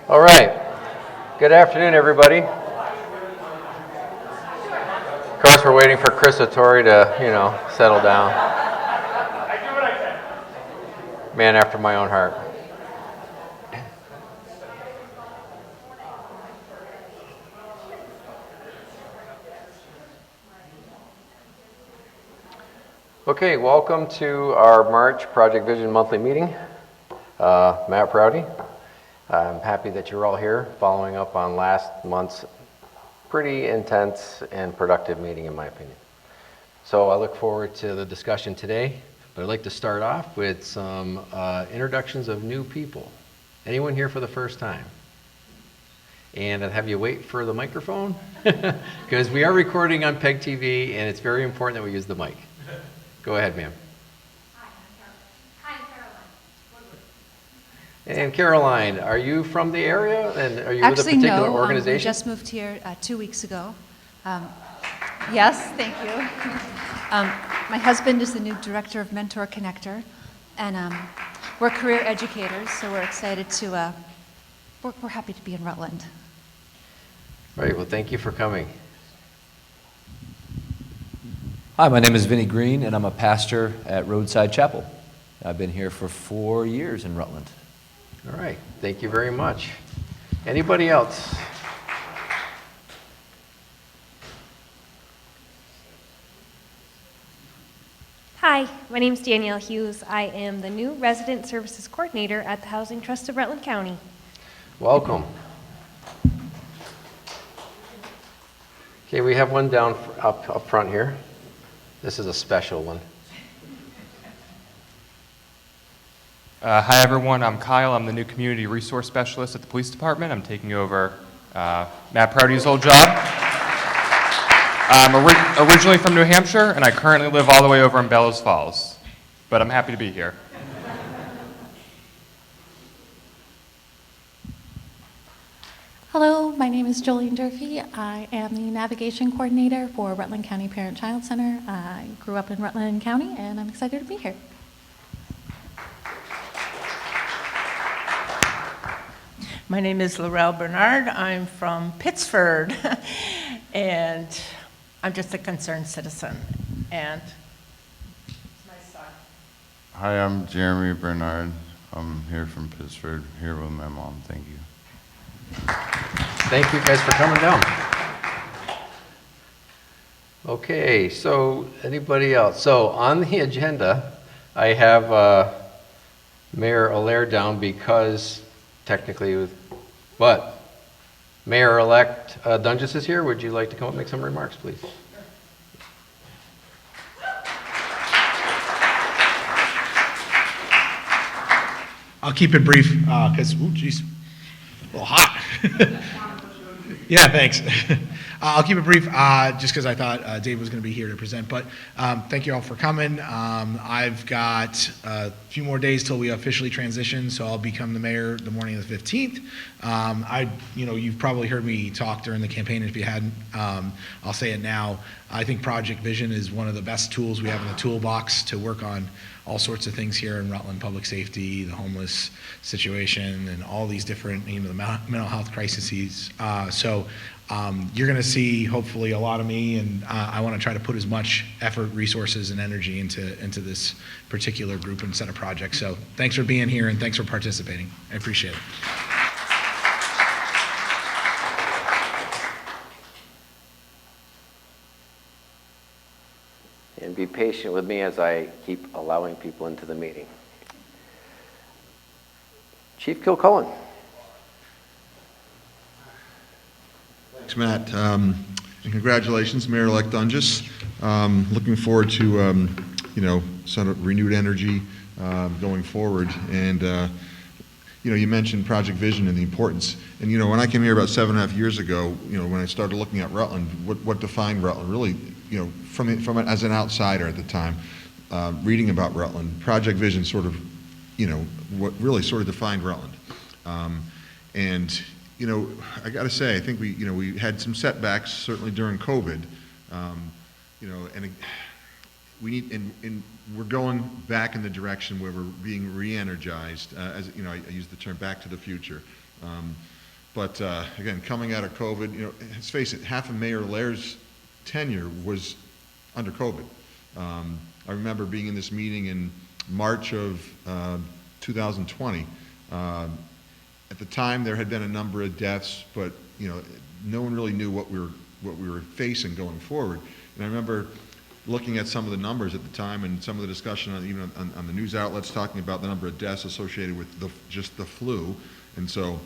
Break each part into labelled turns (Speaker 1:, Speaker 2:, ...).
Speaker 1: All right. Good afternoon, everybody. Of course, we're waiting for Chris O'Torre to, settle down. I do what I can. Man after my own heart. Okay, welcome to our March Project Vision monthly meeting. Matt Prouty. I'm happy that you're all here following up on last month's pretty intense and productive meeting, in my opinion. So I look forward to the discussion today, but I'd like to start off with some introductions of new people. Anyone here for the first time? And I'll have you wait for the microphone because we are recording on PEG TV and it's very important that we use the mic. Go ahead, ma'am. Hi, I'm Caroline. And Caroline, are you from the area and are you with a particular organization?
Speaker 2: We just moved here 2 weeks ago. Yes, thank you. My husband is the new director of Mentor Connector, and we're career educators, so we're excited to, we're happy to be in Rutland.
Speaker 1: All right, well, thank you for coming.
Speaker 3: Hi, my name is Vinny Green, and I'm a pastor at Roadside Chapel. I've been here for 4 years in Rutland.
Speaker 1: All right, thank you very much. Anybody else?
Speaker 4: Hi, my name is Danielle Hughes. I am the new Resident Services Coordinator at the Housing Trust of Rutland County.
Speaker 1: Welcome. Okay, we have one down up front here. This is a special one.
Speaker 5: Hi everyone, I'm Kyle. I'm the new Community Resource Specialist at the Police Department. I'm taking over Matt Prouty's old job. I'm originally from New Hampshire, and I currently live all the way over in Bellows Falls, but I'm happy to be here.
Speaker 6: Hello, my name is Jolene Durfee. I am the Navigation Coordinator for Rutland County Parent-Child Center. I grew up in Rutland County, and I'm excited to be here.
Speaker 7: My name is Laurel Bernard. I'm from Pittsford, and I'm just a concerned citizen. And it's my son.
Speaker 8: Hi, I'm Jeremy Bernard. I'm here from Pittsford, here with my mom. Thank you.
Speaker 1: Thank you guys for coming down. Okay, so anybody else? So on the agenda, I have Mayor Allaire down because technically, but Mayor-elect Dunges is here. Would you like to come up and make some remarks, please?
Speaker 9: I'll keep it brief because, oh, geez, a little hot. Yeah, thanks. I'll keep it brief just because I thought Dave was going to be here to present. But thank you all for coming. I've got a few more days till we officially transition, so I'll become the mayor the morning of the 15th. You've probably heard me talk during the campaign. If you hadn't, I'll say it now. I think Project Vision is one of the best tools we have in the toolbox to work on all sorts of things here in Rutland, public safety, the homeless situation, and all these different, the mental health crises. So you're going to see, hopefully, a lot of me, and I want to try to put as much effort, resources, and energy into this particular group and set of projects. So thanks for being here, and thanks for participating. I appreciate it.
Speaker 1: And be patient with me as I keep allowing people into the meeting. Chief Kilcullen.
Speaker 10: Thanks, Matt. And congratulations, Mayor-elect Dunges. Looking forward to, some renewed energy going forward. And, you mentioned Project Vision and the importance. And, when I came here about 7.5 years ago, when I started looking at Rutland, what defined Rutland really, from as an outsider at the time, reading about Rutland, Project Vision sort of, what really sort of defined Rutland. I got to say, I think we had some setbacks certainly during COVID, and we're going back in the direction where we're being re-energized. As I use the term "back to the future." But again, coming out of COVID, let's face it, half of Mayor Lair's tenure was under COVID. I remember being in this meeting in March of 2020. At the time, there had been a number of deaths, but no one really knew what we were facing going forward. And I remember looking at some of the numbers at the time and some of the discussion even on the news outlets talking about the number of deaths associated with just the flu. And so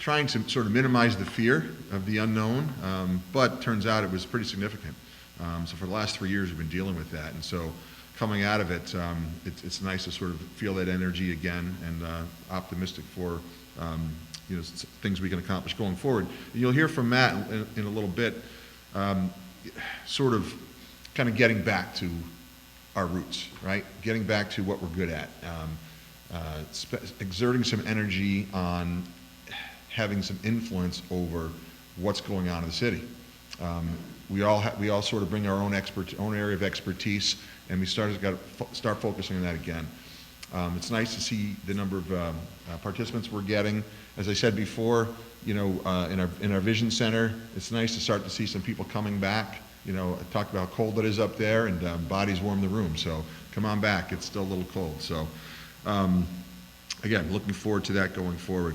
Speaker 10: trying to sort of minimize the fear of the unknown, but turns out it was pretty significant. So for the last 3 years, we've been dealing with that. And so coming out of it, it's nice to sort of feel that energy again and optimistic for things we can accomplish going forward. And you'll hear from Matt in a little bit, sort of kind of getting back to our roots, right? Getting back to what we're good at. Exerting some energy on having some influence over what's going on in the city. We all sort of bring our own area of expertise, and we got to start focusing on that again. It's nice to see the number of participants we're getting. As I said before, in our Vision Center, it's nice to start to see some people coming back. I talked about how cold it is up there, and bodies warm the room. So come on back. It's still a little cold. So again, looking forward to that going forward.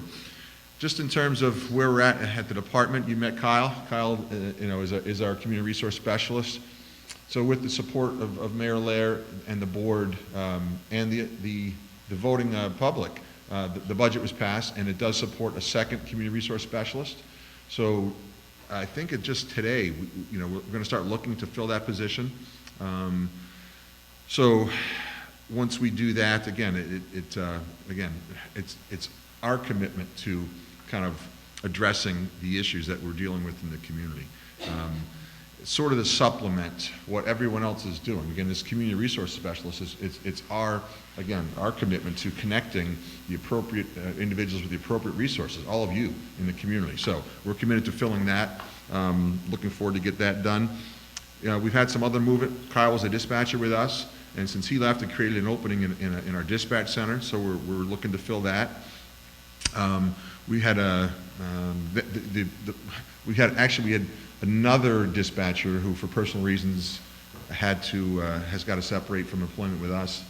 Speaker 10: Just in terms of where we're at the department, you met Kyle. Kyle, is our community resource specialist. So with the support of Mayor Lair and the board and the voting public, the budget was passed, and it does support a second community resource specialist. So I think just today, we're going to start looking to fill that position. So once we do that, again, it's our commitment to kind of addressing the issues that we're dealing with in the community. Sort of to supplement what everyone else is doing. Again, this community resource specialist, it's our commitment to connecting the appropriate individuals with the appropriate resources, all of you in the community. So we're committed to filling that. Looking forward to get that done. We've had some other movement. Kyle was a dispatcher with us, and since he left, it created an opening in our dispatch center, so we're looking to fill that. We had another dispatcher who, for personal reasons, has got to separate from employment with us.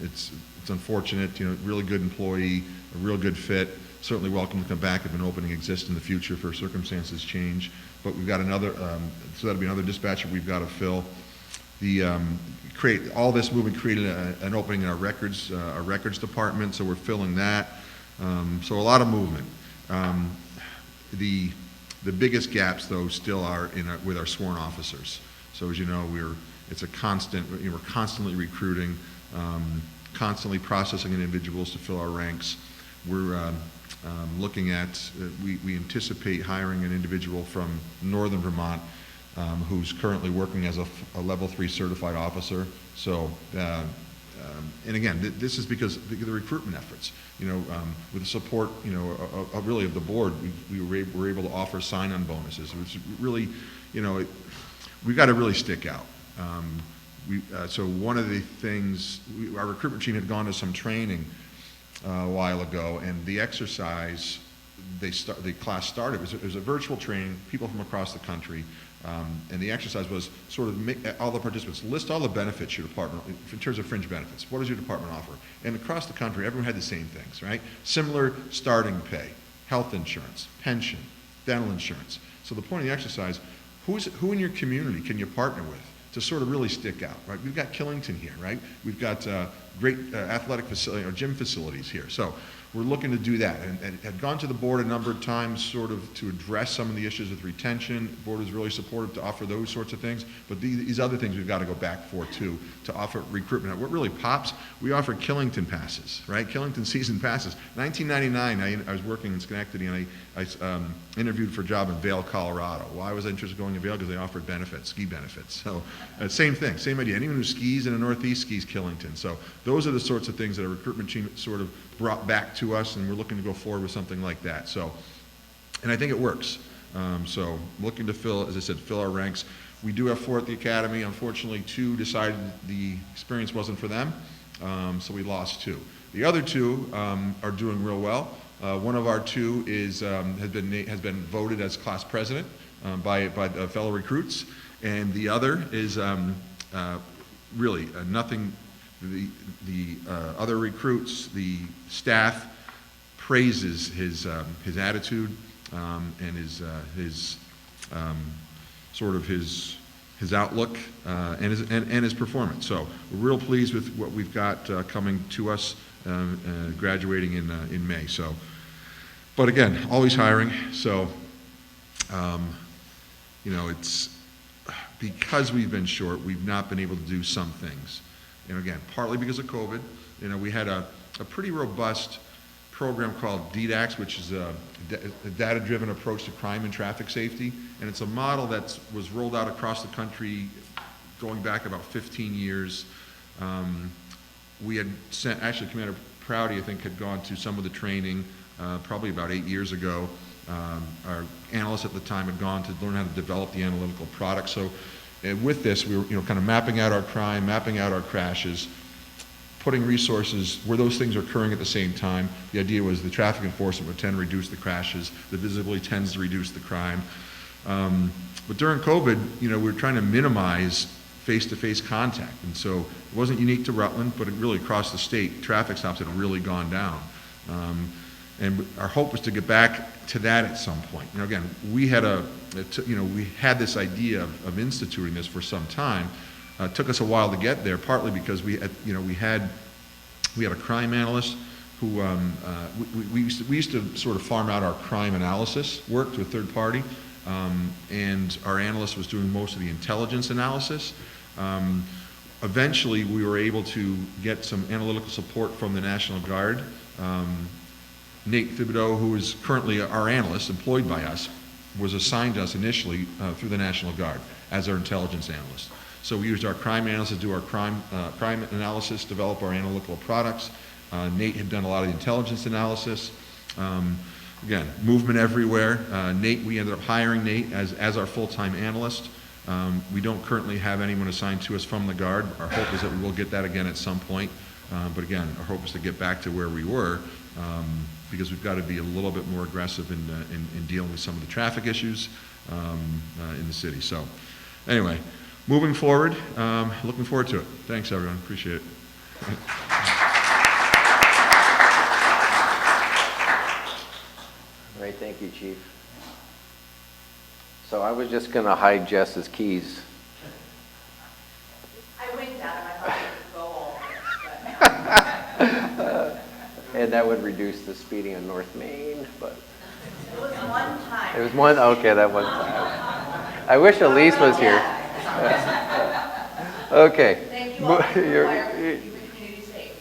Speaker 10: It's unfortunate. Really good employee, a real good fit. Certainly welcome to come back if an opening exists in the future for circumstances change. But we've got another, so that'll be another dispatcher we've got to fill. All this movement created an opening in our records department, so we're filling that. So a lot of movement. The biggest gaps, though, still are with our sworn officers. So as you know, we're constantly recruiting, constantly processing individuals to fill our ranks. We're looking at, we anticipate hiring an individual from northern Vermont who's currently working as a level 3 certified officer. So, and again, this is because of the recruitment efforts. With the support, really of the board, we were able to offer sign-on bonuses, which really, we've got to really stick out. So one of the things, our recruitment team had gone to some training a while ago, and the exercise, the class started, it was a virtual training, people from across the country. And the exercise was sort of make all the participants list all the benefits your department, in terms of fringe benefits. What does your department offer? And across the country, everyone had the same things, right? Similar starting pay, health insurance, pension, dental insurance. So the point of the exercise, who in your community can you partner with to sort of really stick out, right? We've got Killington here, right? We've got great athletic facility or gym facilities here. So we're looking to do that, and had gone to the board a number of times sort of to address some of the issues with retention. The board was really supportive to offer those sorts of things, but these other things we've got to go back for too, to offer recruitment. What really pops, we offer Killington passes, right? Killington season passes. 1999, I was working in Schenectady, and I interviewed for a job in Vail, Colorado. Why was I interested in going to Vail? Because they offered benefits, ski benefits. So same thing, same idea. Anyone who skis in the Northeast skis Killington. So those are the sorts of things that a recruitment team sort of brought back to us, and we're looking to go forward with something like that. So, and I think it works. So looking to fill, as I said, fill our ranks. We do have 4 at the academy. Unfortunately, 2 decided the experience wasn't for them, so we lost 2. The other 2 are doing real well. One of our two has been voted as class president by the fellow recruits, and the other is really nothing. The other recruits, the staff praises his attitude and his sort of his outlook and his performance. So we're real pleased with what we've got coming to us, graduating in May. So, but again, always hiring. So, you know, it's because we've been short, we've not been able to do some things. And again, partly because of COVID. You know, we had a pretty robust program called DDAX, which is a data-driven approach to crime and traffic safety. And it's a model that was rolled out across the country going back about 15 years. We had sent, actually Commander Prouty, I think, had gone to some of the training probably about 8 years ago. Our analysts at the time had gone to learn how to develop the analytical product. So with this, we were kind of mapping out our crime, mapping out our crashes, putting resources where those things are occurring at the same time. The idea was the traffic enforcement would tend to reduce the crashes, the visibility tends to reduce the crime. But during COVID, we were trying to minimize face-to-face contact. And so it wasn't unique to Rutland, but it really across the state, traffic stops had really gone down. And our hope was to get back to that at some point. Again, we had we had this idea of instituting this for some time. It took us a while to get there, partly because we had a crime analyst who we used to sort of farm out our crime analysis work to a third party, and our analyst was doing most of the intelligence analysis. Eventually, we were able to get some analytical support from the National Guard. Nate Thibodeau, who is currently our analyst employed by us, was assigned to us initially through the National Guard as our intelligence analyst. So we used our crime analyst to do our crime analysis, develop our analytical products. Nate had done a lot of the intelligence analysis. Again, movement everywhere. We ended up hiring Nate as our full-time analyst. We don't currently have anyone assigned to us from the Guard. Our hope is that we will get that again at some point. But again, our hope is to get back to where we were, because we've got to be a little bit more aggressive in dealing with some of the traffic issues in the city. So anyway, moving forward, looking forward to it. Thanks, everyone. Appreciate it.
Speaker 1: All right, thank you, Chief. So I was just going to hide Jess's keys.
Speaker 7: I winked at him. I thought he would go all this,
Speaker 1: And that would reduce the speeding on North Main, but...
Speaker 7: It was one time.
Speaker 1: It was one, okay, that one time. I wish Elise was here. Okay.
Speaker 7: Thank you all for keeping the community safe.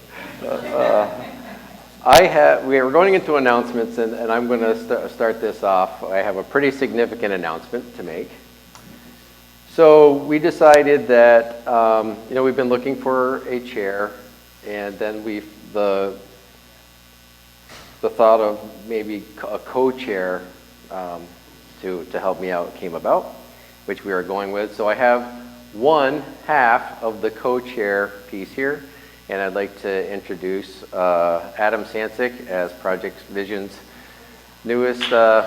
Speaker 1: We are going into announcements, and I'm going to start this off. I have a pretty significant announcement to make. So we decided that, we've been looking for a chair, and then the thought of maybe a co-chair to help me out came about, which we are going with. So I have one half of the co-chair piece here, and I'd like to introduce Adam Sancic as Project Vision's newest chair.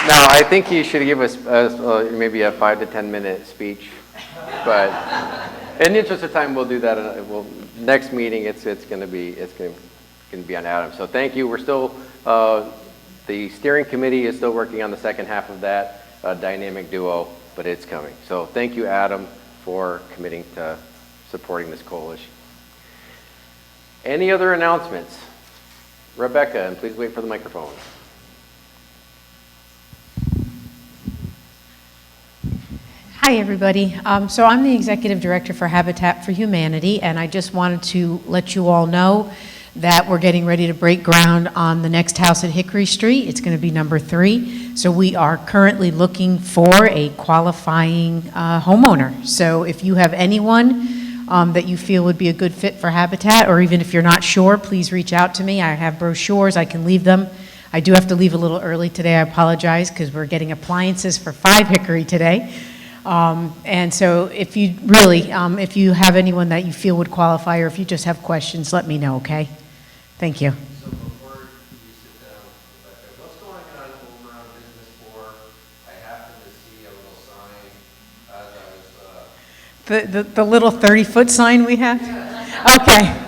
Speaker 1: Now, I think he should give us maybe a 5 to 10 minute speech, but in the interest of time, we'll do that. Next meeting, it's going to be on Adam. So thank you. We're still the steering committee is still working on the second half of that dynamic duo, but it's coming. So thank you, Adam, for committing to supporting this coalition. Any other announcements? Rebecca, and please wait for the microphone.
Speaker 11: Hi, everybody. So I'm the Executive Director for Habitat for Humanity, and I just wanted to let you all know that we're getting ready to break ground on the next house at Hickory Street. It's going to be number 3. So we are currently looking for a qualifying homeowner. So if you have anyone that you feel would be a good fit for Habitat, or even if you're not sure, please reach out to me. I have brochures. I can leave them. I do have to leave a little early today. I apologize because we're getting appliances for 5 Hickory today. And so if you really, if you have anyone that you feel would qualify, or if you just have questions, let me know, okay? Thank you.
Speaker 1: So before you sit down, Rebecca, what's going on over on Business 4? I happened to see a little sign as I was,
Speaker 11: The little 30-foot sign we have? Okay.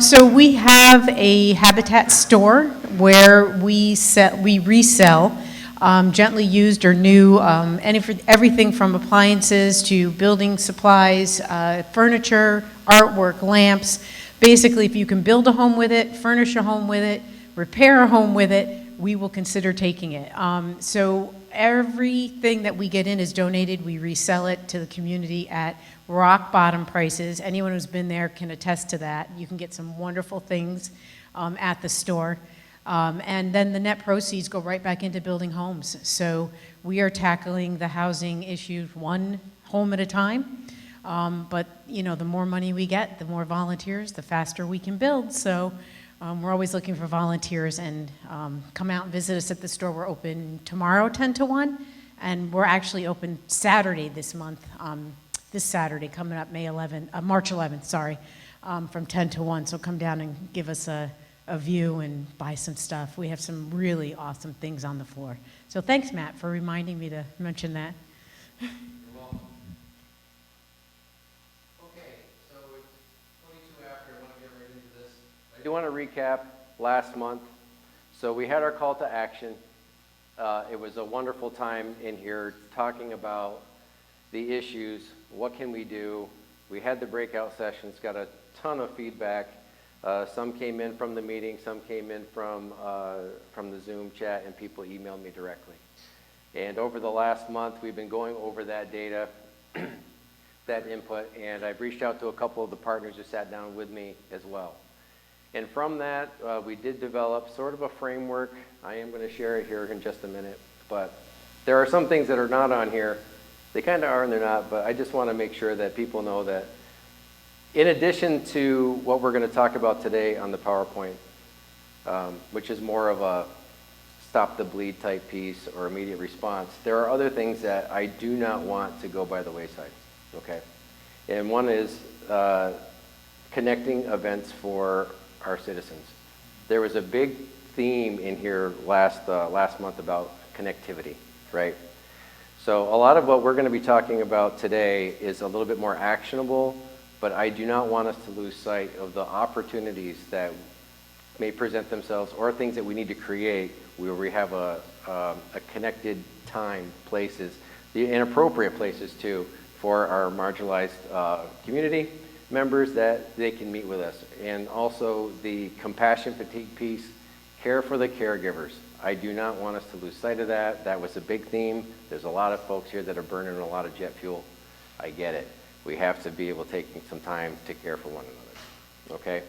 Speaker 11: So we have a Habitat store where we resell gently used or new, everything from appliances to building supplies, furniture, artwork, lamps. Basically, if you can build a home with it, furnish a home with it, repair a home with it, we will consider taking it. So everything that we get in is donated. We resell it to the community at rock bottom prices. Anyone who's been there can attest to that. You can get some wonderful things at the store. And then the net proceeds go right back into building homes. So we are tackling the housing issue one home at a time. But, you know, the more money we get, the more volunteers, the faster we can build. So we're always looking for volunteers, and come out and visit us at the store. We're open tomorrow 10 to 1, and we're actually open Saturday this month, this Saturday coming up, March 11th, sorry, from 10 to 1. So come down and give us a view and buy some stuff. We have some really awesome things on the floor. So thanks, Matt, for reminding me to mention that.
Speaker 1: you're welcome. Okay, so it's 22 after. I want to get right into this. I do want to recap last month. So we had our call to action. It was a wonderful time in here talking about the issues. What can we do? We had the breakout sessions, got a ton of feedback. Some came in from the meeting, some came in from the Zoom chat, and people emailed me directly. And over the last month, we've been going over that data, that input, and I've reached out to a couple of the partners who sat down with me as well. And from that, we did develop sort of a framework. I am going to share it here in just a minute, but there are some things that are not on here. They kind of are and they're not, but I just want to make sure that people know that in addition to what we're going to talk about today on the PowerPoint, which is more of a stop the bleed type piece or immediate response, there are other things that I do not want to go by the wayside, okay? And one is connecting events for our citizens. There was a big theme in here last month about connectivity, right? So a lot of what we're going to be talking about today is a little bit more actionable, but I do not want us to lose sight of the opportunities that may present themselves or things that we need to create where we have a connected time, places, and appropriate places too, for our marginalized community members that they can meet with us. And also the compassion fatigue piece, care for the caregivers. I do not want us to lose sight of that. That was a big theme. There's a lot of folks here that are burning a lot of jet fuel. I get it. We have to be able to take some time to care for one another, okay?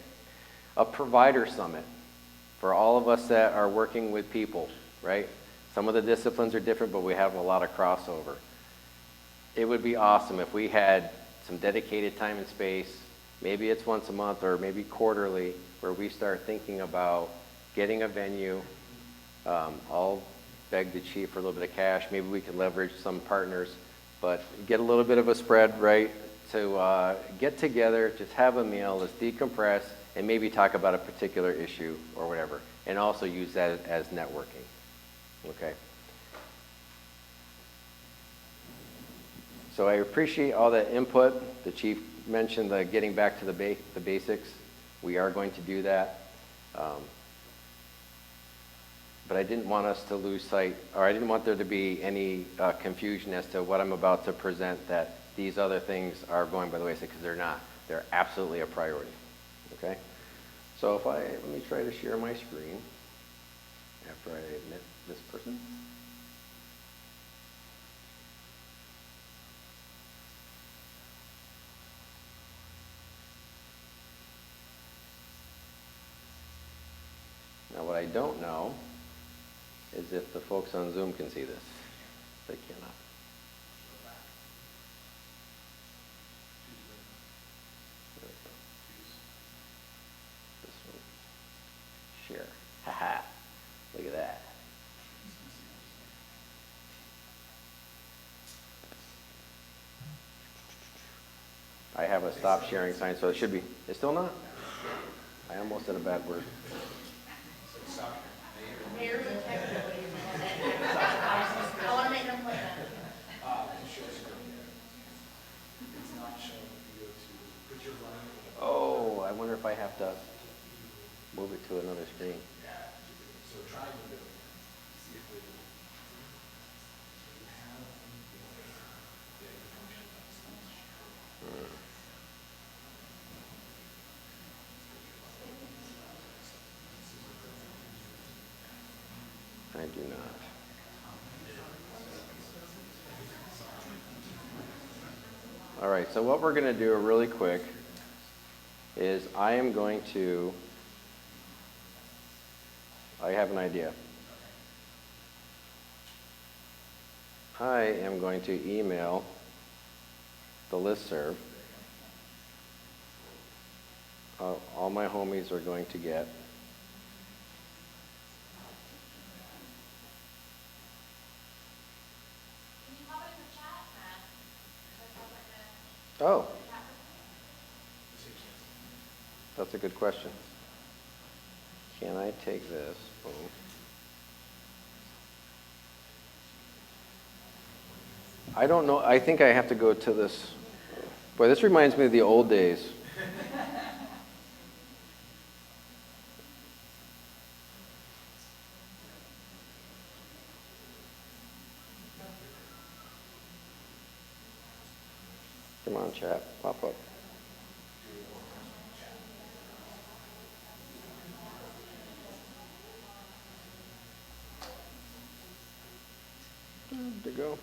Speaker 1: A provider summit for all of us that are working with people, right? Some of the disciplines are different, but we have a lot of crossover. It would be awesome if we had some dedicated time and space, maybe it's once a month or maybe quarterly, where we start thinking about getting a venue. I'll beg the chief for a little bit of cash. Maybe we can leverage some partners, but get a little bit of a spread, right? To get together, just have a meal, let's decompress, and maybe talk about a particular issue or whatever, and also use that as networking, okay? So I appreciate all that input. The chief mentioned the getting back to the basics. We are going to do that. But I didn't want us to lose sight, or I didn't want there to be any confusion as to what I'm about to present, that these other things are going by the wayside, because they're not. They're absolutely a priority, okay? So let me try to share my screen after I admit this person. Now what I don't know is if the folks on Zoom can see this. They cannot. There we go. This one. Share. Haha. Look at that. I have a stop sharing sign, so it should be, it's still not? I almost said a bad word. Oh, I wonder if I have to move it to another screen. I do not. All right, so what we're going to do really quick is I have an idea. I am going to email the listserv. All my homies are going to get. Oh. That's a good question. Can I take this? Boom. I don't know. I think I have to go to this. Boy, this reminds me of the old days. Come on, chat. Pop up. Good to go.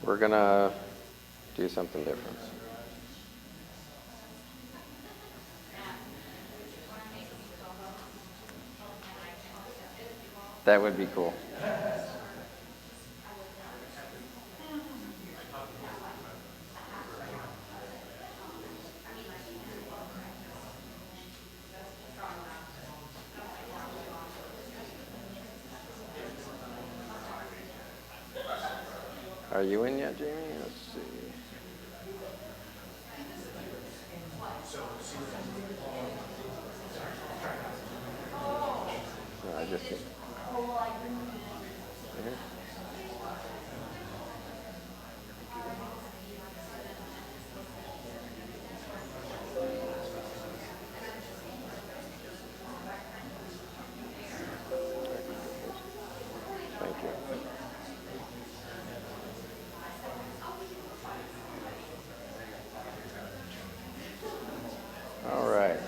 Speaker 1: We're gonna do something different. That would be cool. Are you in yet, Jamie? Let's see. No, I just. Thank you. All right.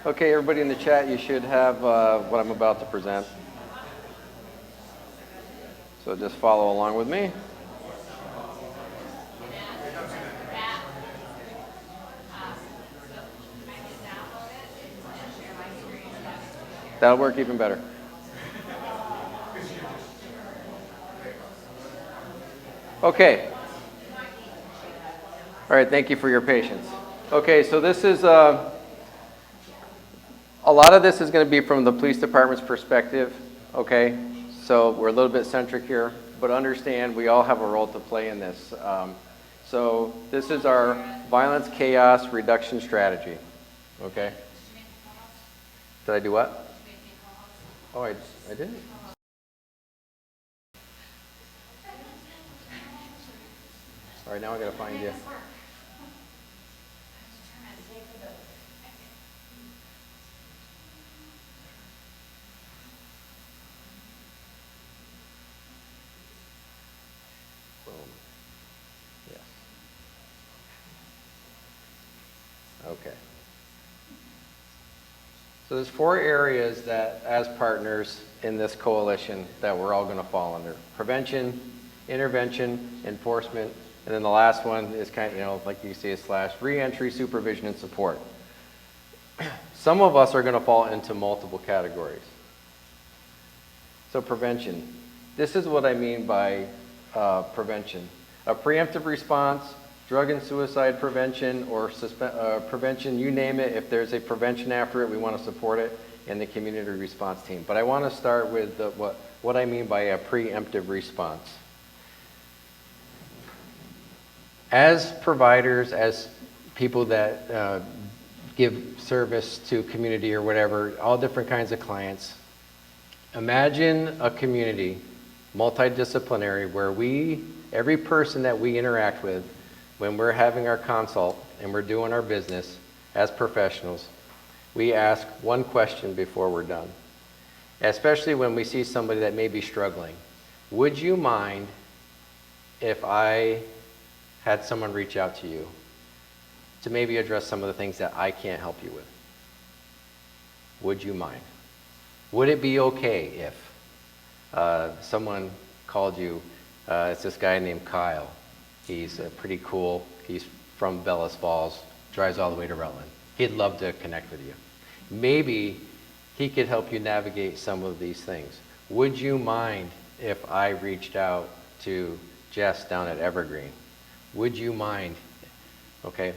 Speaker 1: Okay, everybody in the chat, you should have what I'm about to present. So just follow along with me. That'll work even better. Okay. All right, thank you for your patience. Okay, so this is, a lot of this is going to be from the police department's perspective, okay? So we're a little bit centric here, but understand we all have a role to play in this. So this is our violence chaos reduction strategy, okay? Did I do what? Oh, I didn't? All right, now I gotta find you. Boom. Yes. Okay. So there's 4 areas that, as partners in this coalition, that we're all gonna fall under. Prevention, intervention, enforcement, and then the last one is kind of, like you see a slash, re-entry, supervision, and support. Some of us are going to fall into multiple categories. So prevention. This is what I mean by prevention. A preemptive response, drug and suicide prevention, or prevention, you name it. If there's a prevention after it, we want to support it in the community response team. But I want to start with what I mean by a preemptive response. As providers, as people that give service to community or whatever, all different kinds of clients, imagine a community, multidisciplinary, where every person that we interact with, when we're having our consult and we're doing our business as professionals, we ask one question before we're done. Especially when we see somebody that may be struggling. Would you mind if I had someone reach out to you to maybe address some of the things that I can't help you with? Would you mind? Would it be okay if someone called you, it's this guy named Kyle. He's pretty cool. He's from Bellas Falls, drives all the way to Rutland. He'd love to connect with you. Maybe he could help you navigate some of these things. Would you mind if I reached out to Jess down at Evergreen? Would you mind? Okay.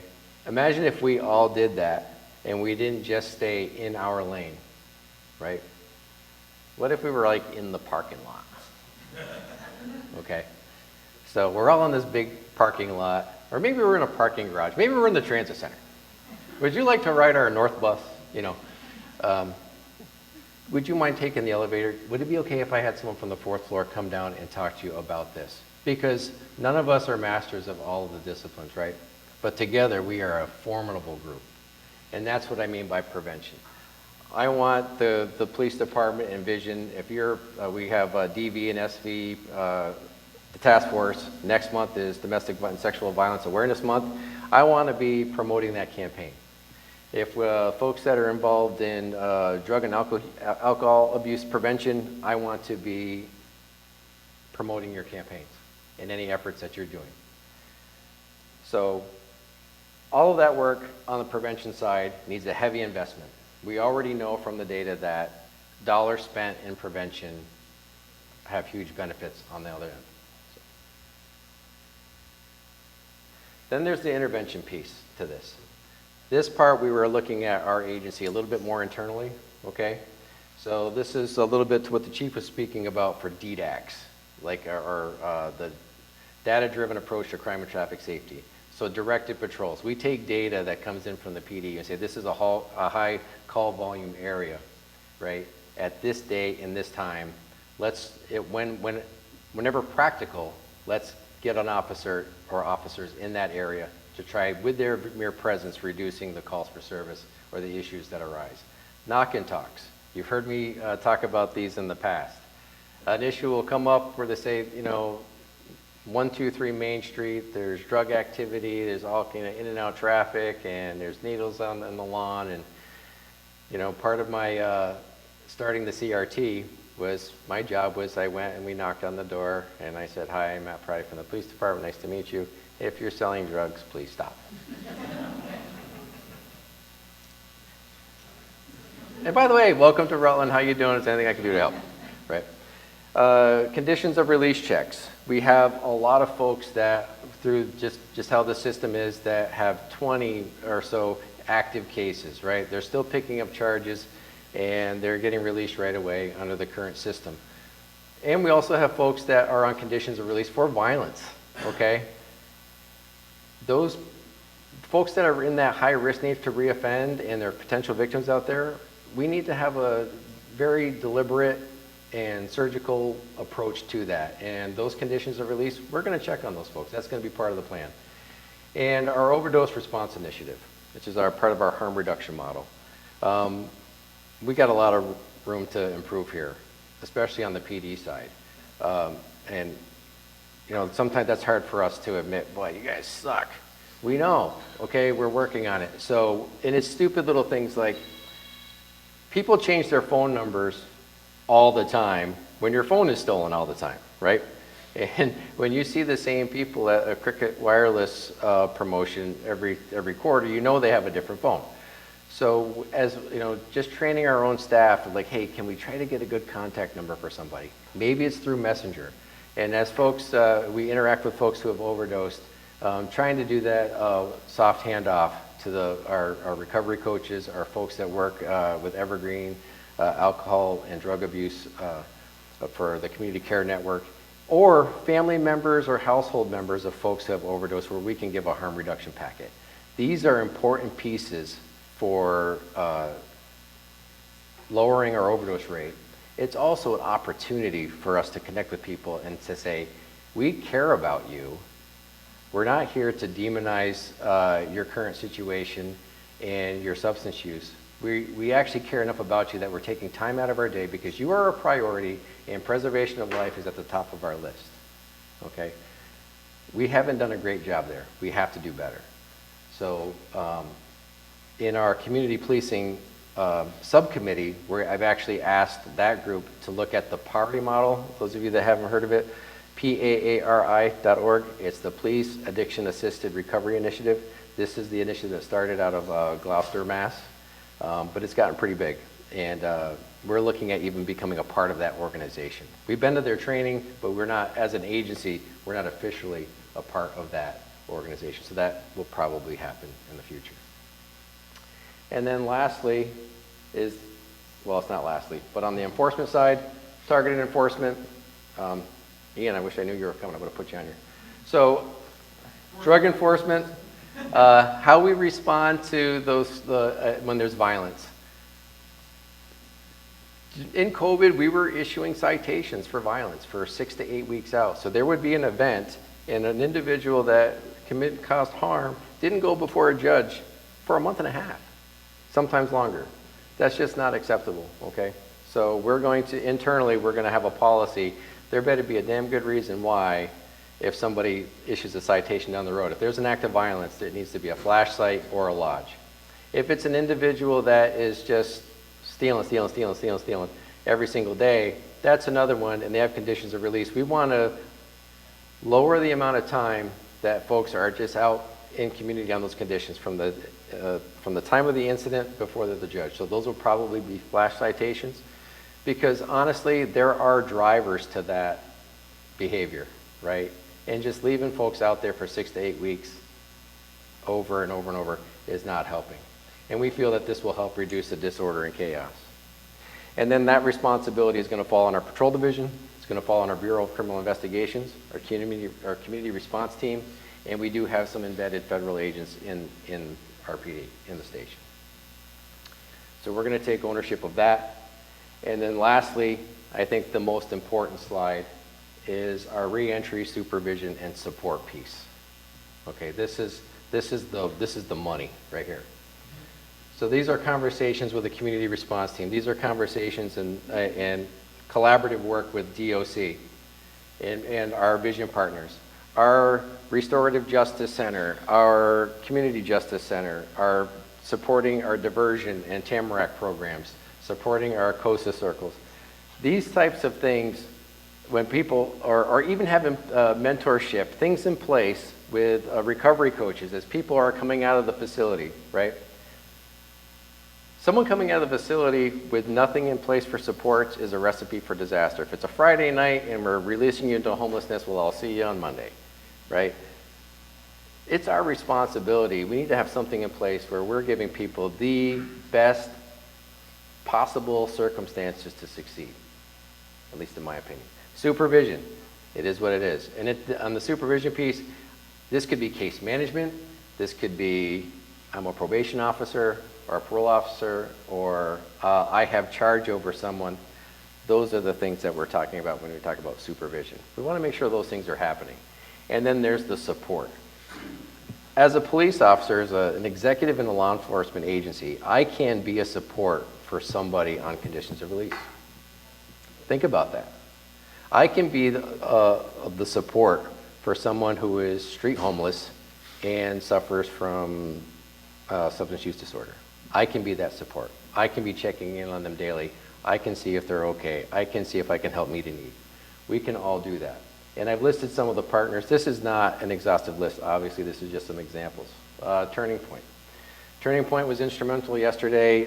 Speaker 1: Imagine if we all did that and we didn't just stay in our lane, right? What if we were like in the parking lot? Okay. So we're all in this big parking lot, or maybe we're in a parking garage. Maybe we're in the transit center. Would you like to ride our North Bus? Would you mind taking the elevator? Would it be okay if I had someone from the 4th floor come down and talk to you about this? Because none of us are masters of all of the disciplines, right? But together we are a formidable group. And that's what I mean by prevention. I want the police department and vision, if we have DV and SV, the task force, next month is Domestic and Sexual Violence Awareness Month. I want to be promoting that campaign. If folks that are involved in drug and alcohol abuse prevention, I want to be promoting your campaigns and any efforts that you're doing. So all of that work on the prevention side needs a heavy investment. We already know from the data that dollars spent in prevention have huge benefits on the other end. So. Then there's the intervention piece to this. This part we were looking at our agency a little bit more internally, okay? So this is a little bit to what the chief was speaking about for DDACs, like the data-driven approach to crime and traffic safety. So directed patrols. We take data that comes in from the PD and say this is a high call volume area, right? At this date and this time, whenever practical, let's get an officer or officers in that area to try, with their mere presence, reducing the calls for service or the issues that arise. Knock and talks. You've heard me talk about these in the past. An issue will come up where they say, 123 Main Street, there's drug activity, there's all kind of in and out traffic, and there's needles on the lawn, and part of my starting the CRT was, my job was I went and we knocked on the door and I said, hi, I'm Matt Prouty from the police department, nice to meet you. If you're selling drugs, please stop. And by the way, welcome to Rutland, how you doing? Is there anything I can do to help? Right. Conditions of release checks. We have a lot of folks that, through just how the system is, that have 20 or so active cases, right? They're still picking up charges and they're getting released right away under the current system. And we also have folks that are on conditions of release for violence, okay? Those folks that are in that high risk need to reoffend and they're potential victims out there, we need to have a very deliberate and surgical approach to that. And those conditions of release, we're going to check on those folks. That's going to be part of the plan. And our overdose response initiative, which is part of our harm reduction model. We got a lot of room to improve here, especially on the PD side. And sometimes that's hard for us to admit, boy, you guys suck. We know, okay, we're working on it. So, and it's stupid little things like, people change their phone numbers all the time when your phone is stolen all the time, right? And when you see the same people at a Cricket Wireless promotion every quarter, they have a different phone. So as, you know, just training our own staff, like, hey, can we try to get a good contact number for somebody? Maybe it's through Messenger. And as folks, we interact with folks who have overdosed, trying to do that soft handoff to our recovery coaches, our folks that work with Evergreen, alcohol and drug abuse for the Community Care Network, or family members or household members of folks who have overdosed where we can give a harm reduction packet. These are important pieces for lowering our overdose rate. It's also an opportunity for us to connect with people and to say, we care about you. We're not here to demonize your current situation and your substance use. We actually care enough about you that we're taking time out of our day because you are a priority and preservation of life is at the top of our list, okay? We haven't done a great job there. We have to do better. So in our community policing subcommittee, where I've actually asked that group to look at the PARI model, those of you that haven't heard of it, PAARI.org. It's the Police Addiction Assisted Recovery Initiative. This is the initiative that started out of Gloucester, Mass, but it's gotten pretty big. And we're looking at even becoming a part of that organization. We've been to their training, but we're not, as an agency, we're not officially a part of that organization. So that will probably happen in the future. And then lastly is, well, it's not lastly, but on the enforcement side, targeted enforcement. Ian, I wish I knew you were coming. I would have put you on here. So, drug enforcement, how we respond to those when there's violence. In COVID, we were issuing citations for violence for 6 to 8 weeks out. So there would be an event, and an individual that caused harm didn't go before a judge for a month and a half, sometimes longer. That's just not acceptable, okay? So we're going to, internally, we're going to have a policy. There better be a damn good reason why, if somebody issues a citation down the road. If there's an act of violence, it needs to be a flash site or a lodge. If it's an individual that is just stealing every single day, that's another one, and they have conditions of release. We want to lower the amount of time that folks are just out in community on those conditions from the time of the incident before they're the judge. So those will probably be flash citations, because honestly, there are drivers to that behavior, right? And just leaving folks out there for 6 to 8 weeks over and over and over is not helping. And we feel that this will help reduce the disorder and chaos. And then that responsibility is going to fall on our patrol division. It's going to fall on our Bureau of Criminal Investigations, our community response team, and we do have some embedded federal agents in RPD, in the station. So we're going to take ownership of that. And then lastly, I think the most important slide is our reentry supervision and support piece. Okay, this is the money right here. So these are conversations with the community response team. These are conversations and collaborative work with DOC and our vision partners. Our Restorative Justice Center, our Community Justice Center, are supporting our diversion and Tamarack programs, supporting our COSA circles. These types of things, when people, or even having mentorship, things in place with recovery coaches as people are coming out of the facility, right? Someone coming out of the facility with nothing in place for supports is a recipe for disaster. If it's a Friday night and we're releasing you into homelessness, well, I'll see you on Monday, right? It's our responsibility. We need to have something in place where we're giving people the best possible circumstances to succeed, at least in my opinion. Supervision, it is what it is. And on the supervision piece, this could be case management, this could be I'm a probation officer or a parole officer, or I have charge over someone. Those are the things that we're talking about when we talk about supervision. We want to make sure those things are happening. And then there's the support. As a police officer, as an executive in a law enforcement agency, I can be a support for somebody on conditions of release. Think about that. I can be the support for someone who is street homeless and suffers from substance use disorder. I can be that support. I can be checking in on them daily. I can see if they're okay. I can see if I can help meet a need. We can all do that. And I've listed some of the partners. This is not an exhaustive list. Obviously, this is just some examples. Turning Point. Turning Point was instrumental yesterday.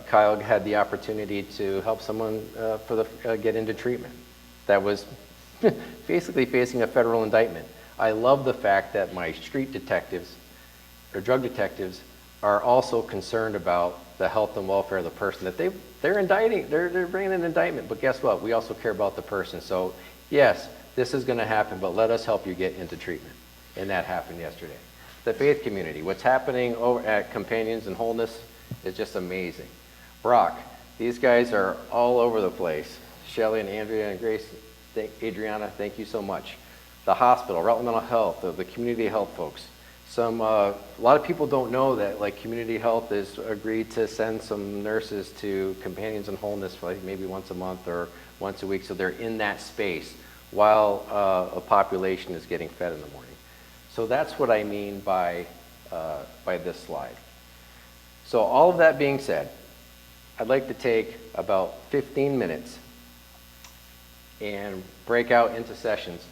Speaker 1: Kyle had the opportunity to help someone get into treatment that was basically facing a federal indictment. I love the fact that my street detectives or drug detectives are also concerned about the health and welfare of the person that they're indicting. They're bringing an indictment, but guess what? We also care about the person. So yes, this is going to happen, but let us help you get into treatment. And that happened yesterday. The faith community, what's happening over at Companions and Wholeness is just amazing. Brock, these guys are all over the place. Shelly and Andrea and Grace, Adriana, thank you so much. The hospital, Rutland Mental Health, the community health folks. A lot of people don't know that like community health has agreed to send some nurses to Companions and Wholeness for like maybe once a month or once a week, so they're in that space while a population is getting fed in the morning. So that's what I mean by this slide. So all of that being said, I'd like to take about 15 minutes and break out into sessions,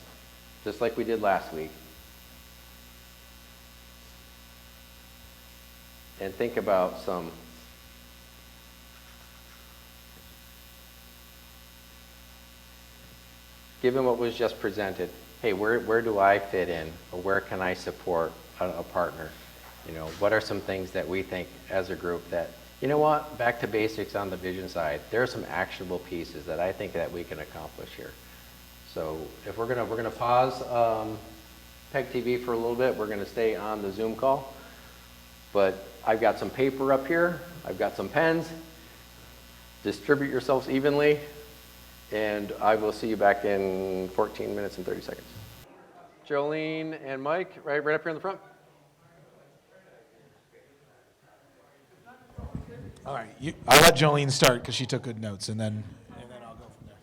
Speaker 1: just like we did last week, and think about some given what was just presented, hey, where do I fit in, or where can I support a partner? You know, what are some things that we think as a group that, you know what, back to basics on the vision side, there are some actionable pieces that I think that we can accomplish here. So if we're gonna pause PEG TV for a little bit, we're gonna stay on the Zoom call, but I've got some paper up here, I've got some pens, distribute yourselves evenly, and I will see you back in 14 minutes and 30 seconds. Jolene and Mike, right up here in the front.
Speaker 9: All right, I'll let Jolene start because she took good notes, and then I'll go from there.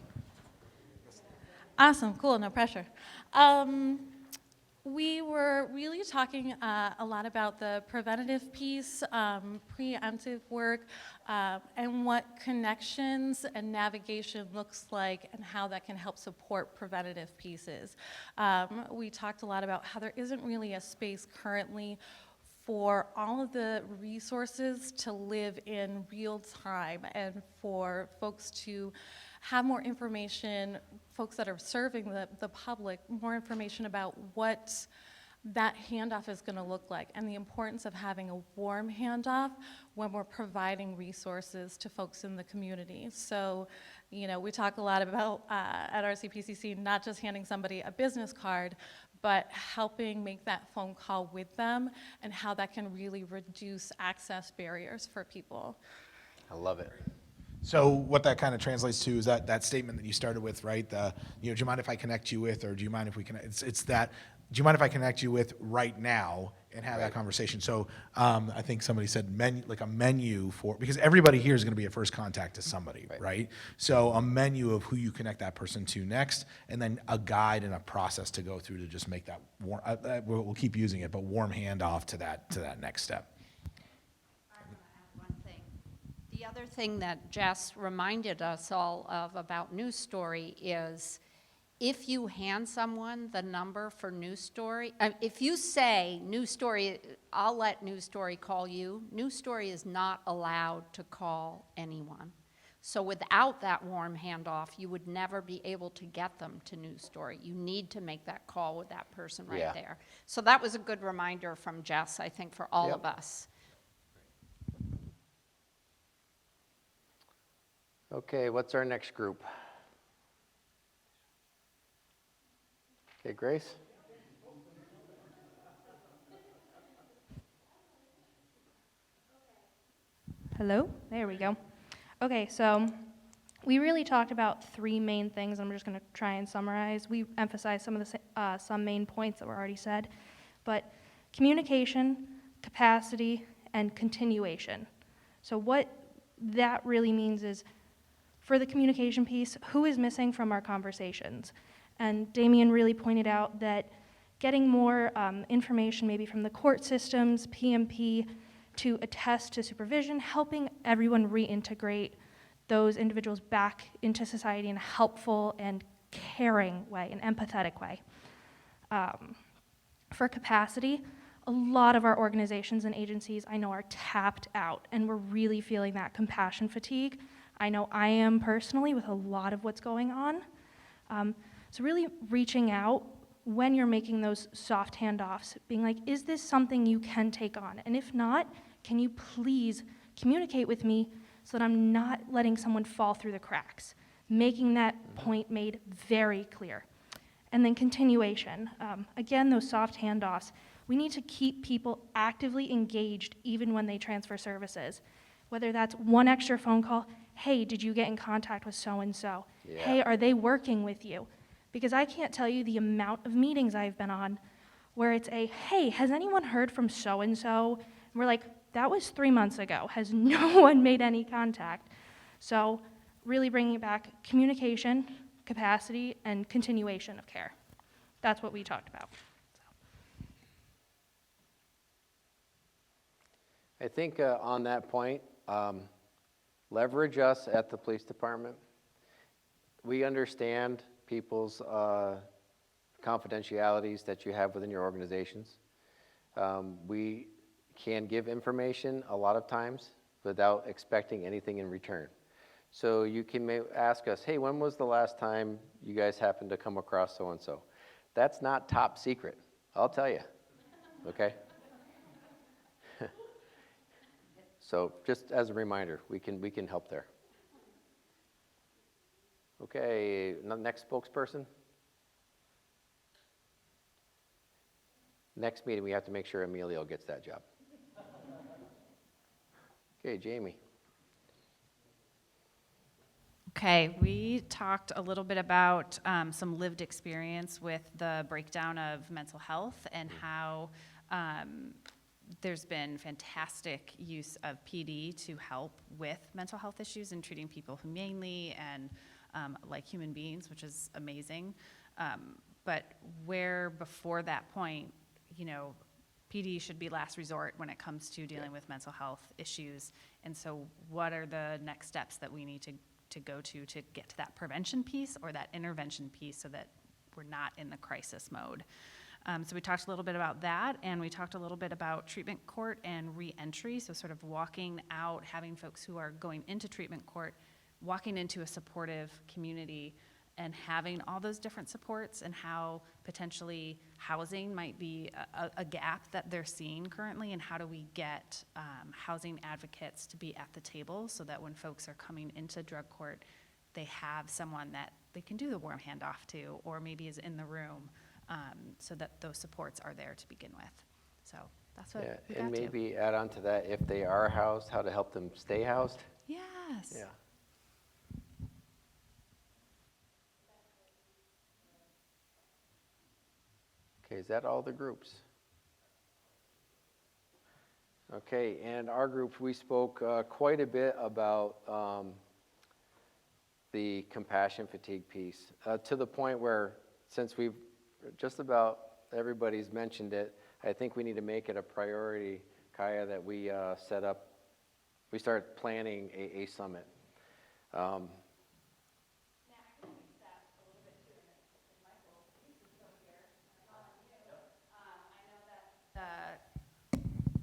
Speaker 6: Awesome, cool, no pressure. We were really talking a lot about the preventative piece, preemptive work, and what connections and navigation looks like and how that can help support preventative pieces. We talked a lot about how there isn't really a space currently for all of the resources to live in real time and for folks to have more information, folks that are serving the public, more information about what that handoff is going to look like and the importance of having a warm handoff when we're providing resources to folks in the community. So, you know, we talk a lot about at RCPCC not just handing somebody a business card, but helping make that phone call with them and how that can really reduce access barriers for people.
Speaker 1: I love it.
Speaker 9: So what that kind of translates to is that statement that you started with, right? Do you mind if I connect you with, or do you mind if we connect? It's that, do you mind if I connect you with right now and have that conversation? So I think somebody said like a menu for, because everybody here is going to be a first contact to somebody, right? So a menu of who you connect that person to next, and then a guide and a process to go through to just make that warm, we'll keep using it, but warm handoff to that next step.
Speaker 12: The other thing that Jess reminded us all of about News Story is if you hand someone the number for News Story, if you say News Story, I'll let News Story call you, News Story is not allowed to call anyone. So without that warm handoff, you would never be able to get them to News Story. You need to make that call with that person right there. So that was a good reminder from Jess, I think, for all of us.
Speaker 1: Okay, what's our next group? Okay, Grace?
Speaker 4: Hello, there we go. Okay, so we really talked about three main things. I'm just going to try and summarize. We emphasized some of the some main points that were already said, but communication, capacity, and continuation. So what that really means is, for the communication piece, who is missing from our conversations? And Damien really pointed out that getting more information maybe from the court systems, PMP, to attest to supervision, helping everyone reintegrate those individuals back into society in a helpful and caring way, an empathetic way. For capacity, a lot of our organizations and agencies I know are tapped out, and we're really feeling that compassion fatigue. I know I am personally with a lot of what's going on. So really reaching out when you're making those soft handoffs, being like, is this something you can take on? And if not, can you please communicate with me so that I'm not letting someone fall through the cracks, making that point made very clear. And then continuation. Again, those soft handoffs. We need to keep people actively engaged even when they transfer services. Whether that's one extra phone call, hey, did you get in contact with so-and-so?
Speaker 1: Yeah.
Speaker 4: Hey, are they working with you? Because I can't tell you the amount of meetings I've been on where it's a, hey, has anyone heard from so-and-so? And we're like, that was 3 months ago. Has no one made any contact? So really bringing it back, communication, capacity, and continuation of care. That's what we talked about.
Speaker 1: I think on that point, leverage us at the police department. We understand people's confidentialities that you have within your organizations. We can give information a lot of times without expecting anything in return. So you can ask us, hey, when was the last time you guys happened to come across so-and-so? That's not top secret, I'll tell you, okay? So just as a reminder, we can help there. Okay, next spokesperson. Next meeting, we have to make sure Emilio gets that job. Okay, Jamie.
Speaker 13: Okay, we talked a little bit about some lived experience with the breakdown of mental health and how there's been fantastic use of PD to help with mental health issues and treating people humanely and like human beings, which is amazing. But where before that point, you know, PD should be last resort when it comes to dealing with mental health issues. And so what are the next steps that we need to go to get to that prevention piece or that intervention piece so that we're not in the crisis mode? So we talked a little bit about that, and we talked a little bit about treatment court and re-entry, so sort of walking out, having folks who are going into treatment court, walking into a supportive community, and having all those different supports and how potentially housing might be a gap that they're seeing currently, and how do we get housing advocates to be at the table so that when folks are coming into drug court, they have someone that they can do the warm handoff to, or maybe is in the room, so that those supports are there to begin with. So that's what we got
Speaker 1: and
Speaker 13: to.
Speaker 1: maybe add on to that, if they are housed, how to help them stay housed.
Speaker 13: Yes.
Speaker 1: Yeah. Okay, is that all the groups? Okay, and our group, we spoke quite a bit about the compassion fatigue piece, to the point where, since we've just about everybody's mentioned it, I think we need to make it a priority, Kaya, that we we start planning a summit.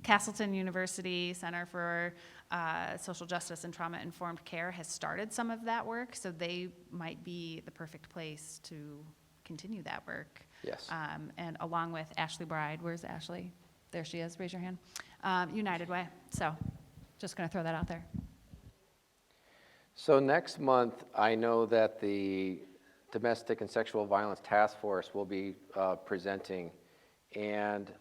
Speaker 13: Castleton University Center for Social Justice and Trauma-Informed Care has started some of that work, so they might be the perfect place to continue that work.
Speaker 1: Yes.
Speaker 13: And along with Ashley Bride, where's Ashley? There she is, raise your hand. United Way, so just gonna throw that out there.
Speaker 1: So next month, I know that the Domestic and Sexual Violence Task Force will be presenting, and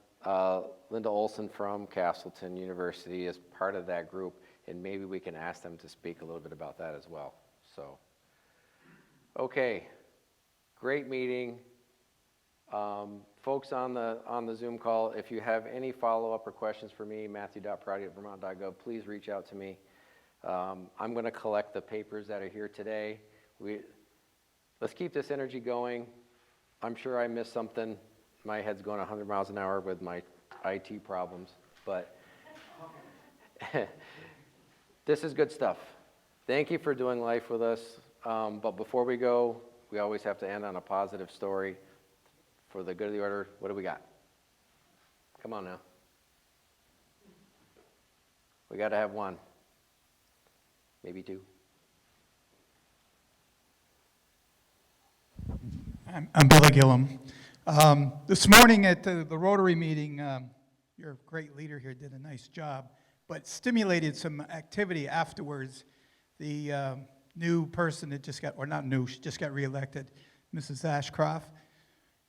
Speaker 1: Linda Olson from Castleton University is part of that group, and maybe we can ask them to speak a little bit about that as well. So, okay, great meeting. Folks on the Zoom call, if you have any follow-up or questions for me, matthew.prouty@vermont.gov, please reach out to me. I'm going to collect the papers that are here today. Let's keep this energy going. I'm sure I missed something. My head's going 100 miles an hour with my IT problems, but this is good stuff. Thank you for doing life with us. But before we go, we always have to end on a positive story. For the good of the order, what do we got? Come on now. We got to have one, maybe two.
Speaker 14: I'm Billy Gillum. This morning at the Rotary meeting, your great leader here did a nice job, but stimulated some activity afterwards. The new person that just got, or not new, she just got reelected, Mrs. Ashcroft,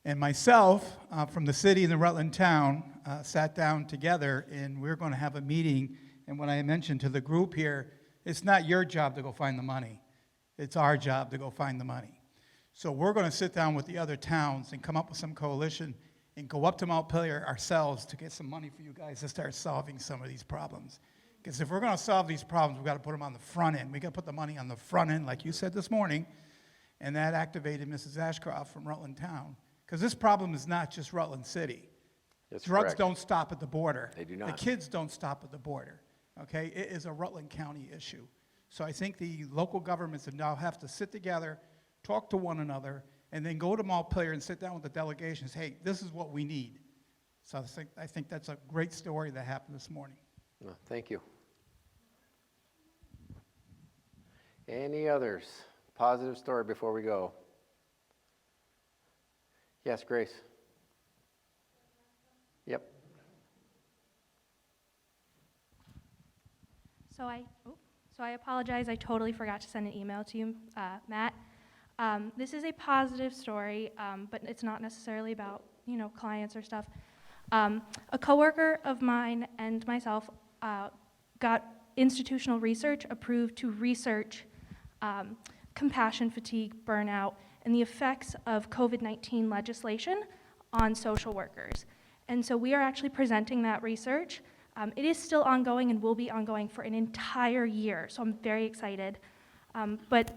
Speaker 14: and myself from the city and the Rutland town sat down together, and we're going to have a meeting. And when I mentioned to the group here, it's not your job to go find the money. It's our job to go find the money. So we're going to sit down with the other towns and come up with some coalition and go up to Montpelier ourselves to get some money for you guys to start solving some of these problems. Because if we're going to solve these problems, we've got to put them on the front end. We've got to put the money on the front end, like you said this morning, and that activated Mrs. Ashcroft from Rutland Town. Because this problem is not just Rutland City.
Speaker 1: That's
Speaker 14: Drugs
Speaker 1: correct.
Speaker 14: don't stop at the border.
Speaker 1: They do not.
Speaker 14: The kids don't stop at the border, okay? It is a Rutland County issue. So I think the local governments now have to sit together, talk to one another, and then go to Montpelier and sit down with the delegations. Hey, this is what we need. So I think that's a great story that happened this morning.
Speaker 1: No, thank you. Any others? Positive story before we go? Yes, Grace. Yep.
Speaker 4: So I apologize. I totally forgot to send an email to you, Matt. This is a positive story, but it's not necessarily about, clients or stuff. A coworker of mine and myself got institutional research approved to research compassion fatigue, burnout, and the effects of COVID-19 legislation on social workers. And so we are actually presenting that research. It is still ongoing and will be ongoing for an entire year, so I'm very excited. But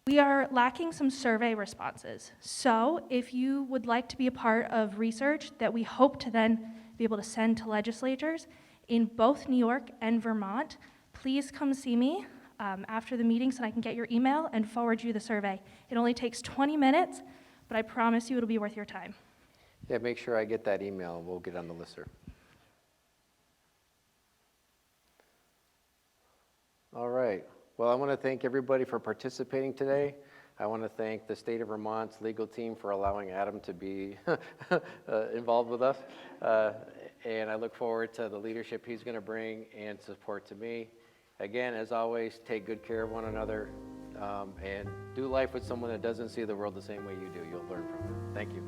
Speaker 4: we are lacking some survey responses. So if you would like to be a part of research that we hope to then be able to send to legislatures in both New York and Vermont, please come see me after the meeting so I can get your email and forward you the survey. It only takes 20 minutes, but I promise you it'll be worth your time.
Speaker 1: Yeah, make sure I get that email and we'll get on the listserv. All right. Well, I want to thank everybody for participating today. I want to thank the state of Vermont's legal team for allowing Adam to be involved with us. And I look forward to the leadership he's going to bring and support to me. Again, as always, take good care of one another and do life with someone that doesn't see the world the same way you do. You'll learn from it. Thank you.